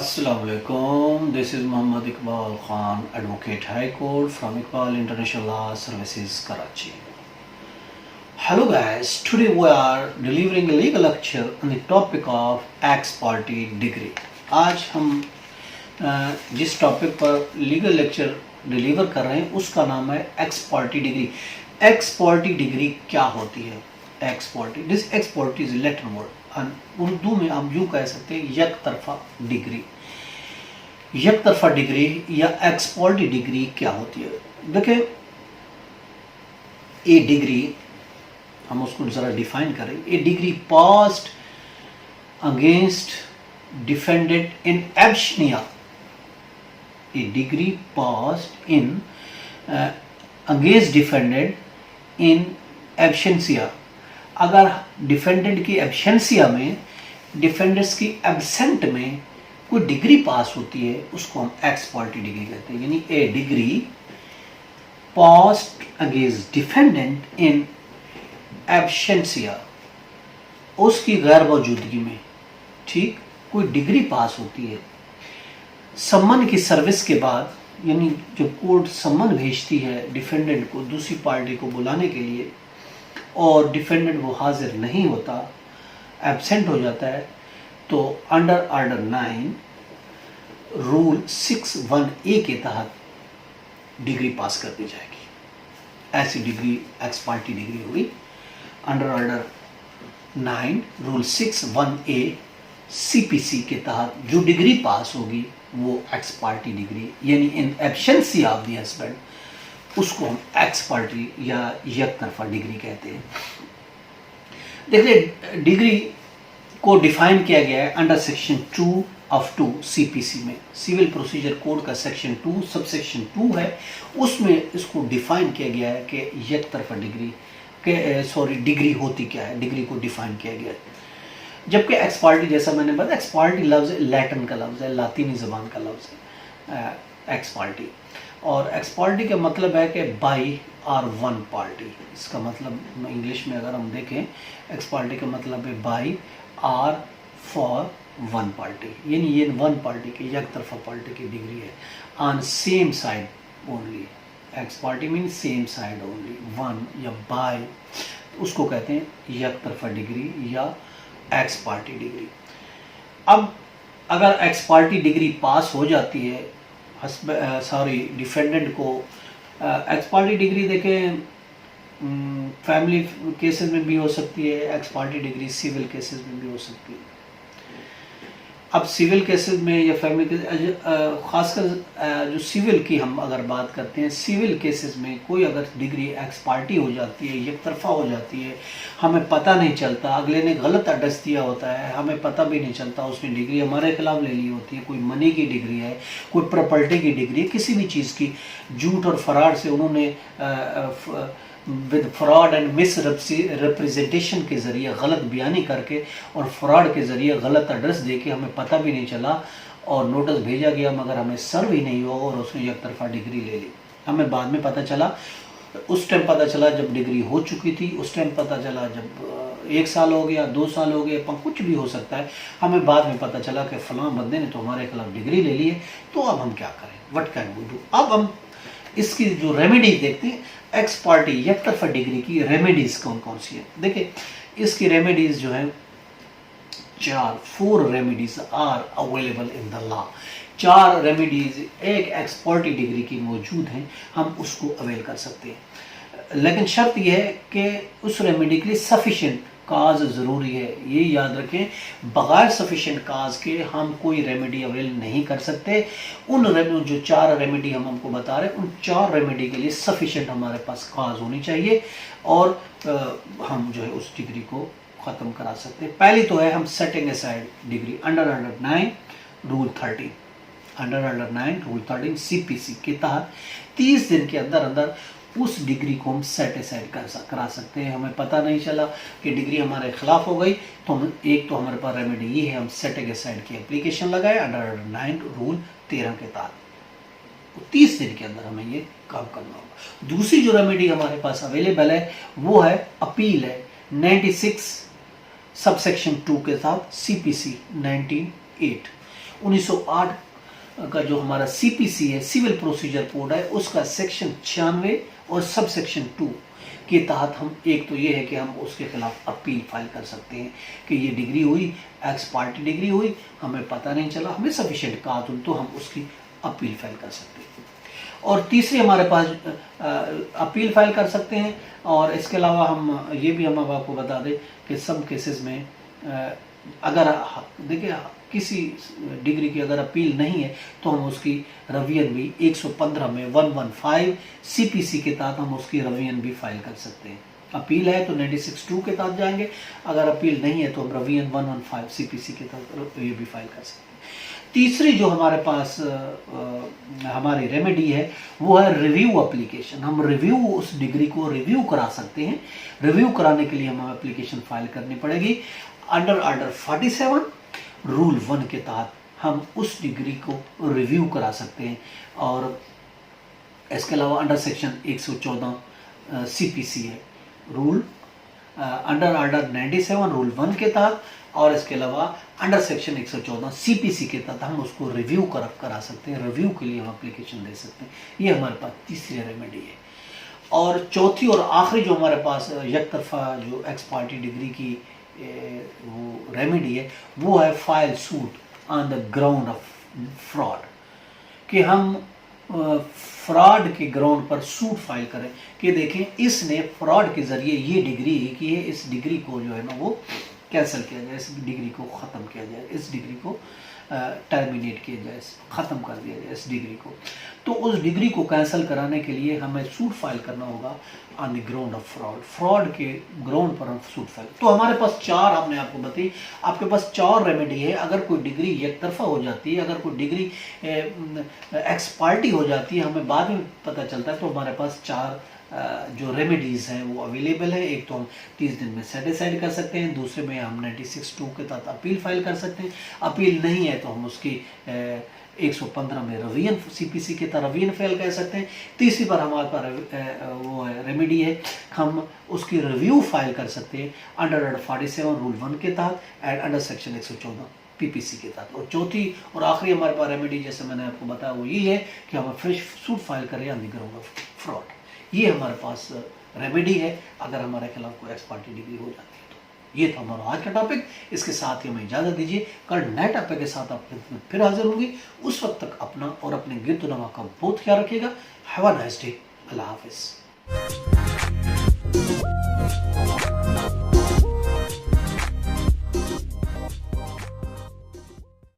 Assalamualaikum. This is Muhammad Iqbal Khan, Advocate High Court from Iqbal International Law Services, Karachi. Hello guys, today we are delivering a legal lecture on the topic of ex parte degree. आज हम जिस topic पर legal lecture deliver कर रहे हैं उसका नाम है ex parte degree. X parte degree क्या होती है? Ex party, this x party is Latin word, Urdu में आप यूँ कह सकते हैं एक तरफा डिग्री। एक तरफा डिग्री या एक्स पार्टी डिग्री क्या होती है? देखिए, ए डिग्री हम उसको जरा डिफाइन करें। A decree passed against defendant in absentia. A decree passed in against defendant in absentia. अगर डिफेंडेंट की एब्सेंसिया में, डिफेंडेंट्स की एब्सेंट में कोई डिग्री पास होती है उसको हम एक्स पार्टी डिग्री कहते हैं। यानी ए डिग्री पास्ड अगेंस्ट डिफेंडेंट इन एब्सेंसिया, उसकी गैर मौजूदगी में, ठीक, कोई डिग्री पास होती है। सम्मन की सर्विस के बाद, यानी जब कोर्ट सम्मन भेजती है डिफेंडेंट को दूसरी पार्टी को बुलाने के लिए और डिफेंडेंट वो हाजिर नहीं होता, एब्सेंट हो जाता है, तो अंडर ऑर्डर 9 रूल 61A के तहत डिग्री पास कर दी जाएगी। ऐसी डिग्री एक्स पार्टी डिग्री हुई। Under order 9 rule 61A CPC के तहत जो डिग्री पास होगी वो एक्स पार्टी डिग्री, यानी इन एब्सेंसी ऑफ द हस्बैंड, उसको हम एक्स पार्टी या एक तरफा डिग्री कहते हैं। देखिए, डिग्री को डिफाइन किया गया है अंडर सेक्शन 2 ऑफ 2 CPC में। सिविल प्रोसीजर कोड का सेक्शन 2 सबसेक्शन 2 है, उसमें इसको डिफाइन किया गया है कि एक तरफा डिग्री के डिग्री होती क्या है, डिग्री को डिफाइन किया गया है। जबकि एक्स पार्टी, जैसा मैंने बताया, एक्स पार्टी लफ्ज़ लैटिन का लफ्ज़ है, लातीनी ज़बान का लफ्ज़ है एक्स पार्टी। और एक्स पार्टी का मतलब है कि बाई और वन पार्टी। इसका मतलब इंग्लिश में अगर हम देखें, एक्स पार्टी का मतलब है बाई और फॉर वन पार्टी, यानी ये वन पार्टी की, एक तरफा पार्टी की डिग्री है। On same side only, x party mean same side only, one या बाई, उसको कहते हैं एक तरफा डिग्री या एक्स पार्टी डिग्री। अब अगर एक्स पार्टी डिग्री पास हो जाती है डिफेंडेंट को, एक्स पार्टी डिग्री देखें फैमिली केसेस में भी हो सकती है, ex parte degree civil cases में भी हो सकती है। अब सिविल केसेस में या फैमिली केसेस, खासकर जो सिविल की हम अगर बात करते हैं, सिविल केसेस में कोई अगर डिग्री एक्स पार्टी हो जाती है, एक तरफा हो जाती है, हमें पता नहीं चलता, अगले ने गलत एड्रेस दिया होता है, हमें पता भी नहीं चलता, उसने डिग्री हमारे खिलाफ ले ली होती है, कोई मनी की डिग्री है, कोई प्रॉपर्टी की डिग्री है, किसी भी चीज़ की, झूठ और फराड से उन्होंने with fraud and miss representation के ज़रिए, गलत बयानी करके और फ्रॉड के ज़रिए गलत एड्रेस दे के हमें पता भी नहीं चला और नोटिस भेजा गया, मगर हमें सर्व ही नहीं हुआ और उसने एक तरफा डिग्री ले ली। हमें बाद में पता चला, उस टाइम पता चला जब डिग्री हो चुकी थी, उस टाइम पता चला जब 1 साल हो गया, 2 साल हो गए, कुछ भी हो सकता है। हमें बाद में पता चला कि फ़लाँ बंदे ने तो हमारे खिलाफ डिग्री ले ली है, तो अब हम क्या करें, व्हाट कैन वी डू। अब हम इसकी जो रेमेडीज देखते हैं, एक्स पार्टी एक तरफा डिग्री की रेमेडीज कौन कौन सी है। देखिए, इसकी रेमेडीज जो है 4 remedies are available in the law. 4 remedies एक एक्स पार्टी डिग्री की मौजूद हैं, हम उसको अवेल कर सकते हैं। लेकिन शर्त यह है कि उस रेमेडी के लिए सफिशिएंट काज ज़रूरी है। ये याद रखें, बगैर सफिशिएंट काज के हम कोई रेमेडी अवेल नहीं कर सकते। उन जो 4 रेमेडी हम हमको बता रहे हैं, उन 4 रेमेडी के लिए सफिशिएंट हमारे पास काज होनी चाहिए और हम जो है उस डिग्री को ख़त्म करा सकते हैं। पहली तो है हम setting aside degree under order 9 rule 13, under order 9 rule 13 CPC के तहत 30 दिन के अंदर अंदर उस डिग्री को हम सेट असाइड करा सकते हैं। हमें पता नहीं चला कि डिग्री हमारे खिलाफ हो गई, तो हम एक तो हमारे पास रेमेडी ये है, हम सेटिंग असाइड की एप्लीकेशन लगाए अंडर ऑर्डर 9 रूल 13 के तहत, तो 30 दिन के अंदर हमें ये काम करना होगा। दूसरी जो रेमेडी हमारे पास अवेलेबल है वो है अपील है 96 सबसेक्शन 2 के साथ CPC 19(8), 1908 का जो हमारा सीपीसी है, सिविल प्रोसीजर कोड है, उसका सेक्शन 96 और सब सेक्शन 2 के तहत हम, एक तो ये है कि हम उसके खिलाफ अपील फाइल कर सकते हैं कि ये डिग्री हुई, एक्स पार्टी डिग्री हुई, हमें पता नहीं चला, हमें सफिशिएंट कानून, तो हम उसकी अपील फाइल कर सकते हैं। और तीसरी हमारे पास अपील फाइल कर सकते हैं। और इसके अलावा हम ये भी हम आपको बता दें कि सम केसेस में अगर देखिए किसी डिग्री की अगर अपील नहीं है तो हम उसकी रिवीजन भी 115 में 115 सीपीसी के तहत हम उसकी रिवीजन भी फाइल कर सकते हैं। अपील है तो 96(2) के तहत जाएंगे, अगर अपील नहीं है तो हम रिवीजन 115 सीपीसी के तहत ये भी फाइल कर सकते हैं। तीसरी जो हमारे पास हमारी रेमेडी है वो है रिव्यू एप्लीकेशन। हम रिव्यू, उस डिग्री को रिव्यू करा सकते हैं। रिव्यू कराने के लिए हमें एप्लीकेशन फाइल करनी पड़ेगी। अंडर ऑर्डर 47 रूल 1 के तहत हम उस डिग्री को रिव्यू करा सकते हैं। और इसके अलावा अंडर सेक्शन 114 सीपीसी है रूल, अंडर ऑर्डर 97 रूल 1 के तहत, और इसके अलावा अंडर सेक्शन 114 सीपीसी के तहत हम उसको रिव्यू करा सकते हैं। रिव्यू के लिए हम एप्लीकेशन दे सकते हैं। ये हमारे पास तीसरी रेमेडी है। और चौथी और आखिरी जो हमारे पास एक तरफा जो एक्स पार्टी डिग्री की वो रेमेडी है वो है file suit on the ground of fraud, कि हम फ्रॉड के ग्राउंड पर सूट फाइल करें कि देखें इसने फ्रॉड के जरिए ये डिग्री की है, इस डिग्री को जो है ना वो कैंसिल किया जाए, इस डिग्री को ख़त्म किया जाए, इस डिग्री को टर्मिनेट किया जाए, ख़त्म कर दिया जाए इस डिग्री को। तो उस डिग्री को कैंसिल कराने के लिए हमें सूट फाइल करना होगा on the ground of fraud, fraud के ग्राउंड पर हम सूट फाइल। तो हमारे पास 4, हमने आपको बताई, आपके पास 4 रेमेडी है। अगर कोई डिग्री एक तरफा हो जाती है, अगर कोई डिग्री एक्स पार्टी हो जाती है, हमें बाद में पता चलता है, तो हमारे पास 4 जो रेमेडीज़ हैं वो अवेलेबल है। एक तो हम 30 दिन में सेट असाइड कर सकते हैं, दूसरे में हम 96(2) के तहत अपील फाइल कर सकते हैं। अपील नहीं है तो हम उसकी 115 में रिवीजन सीपीसी के तहत रिवीजन फाइल कर सकते हैं। तीसरी पर हमारे पास वो है रेमेडी है, हम उसकी रिव्यू फाइल कर सकते हैं अंडर 47 रूल 1 के तहत एंड अंडर सेक्शन 114 पीपीसी के तहत। और चौथी और आखिरी हमारे पास रेमेडी, जैसे मैंने आपको बताया, वो ये है कि हम फ्रेश सूट फाइल करें on the ground of fraud. ये हमारे पास रेमेडी है अगर हमारे खिलाफ कोई एक्स पार्टी डिग्री हो जाती है तो। ये था हमारा आज का टॉपिक। इसके साथ ही हमें इजाज़त दीजिए, कल नए टॉपिक के साथ आपके फिर हाजिर होंगे। उस वक्त तक अपना और अपने गिरदुनवा का बहुत ख्याल रखिएगा। Have a nice day. अल्लाह हाफिज़।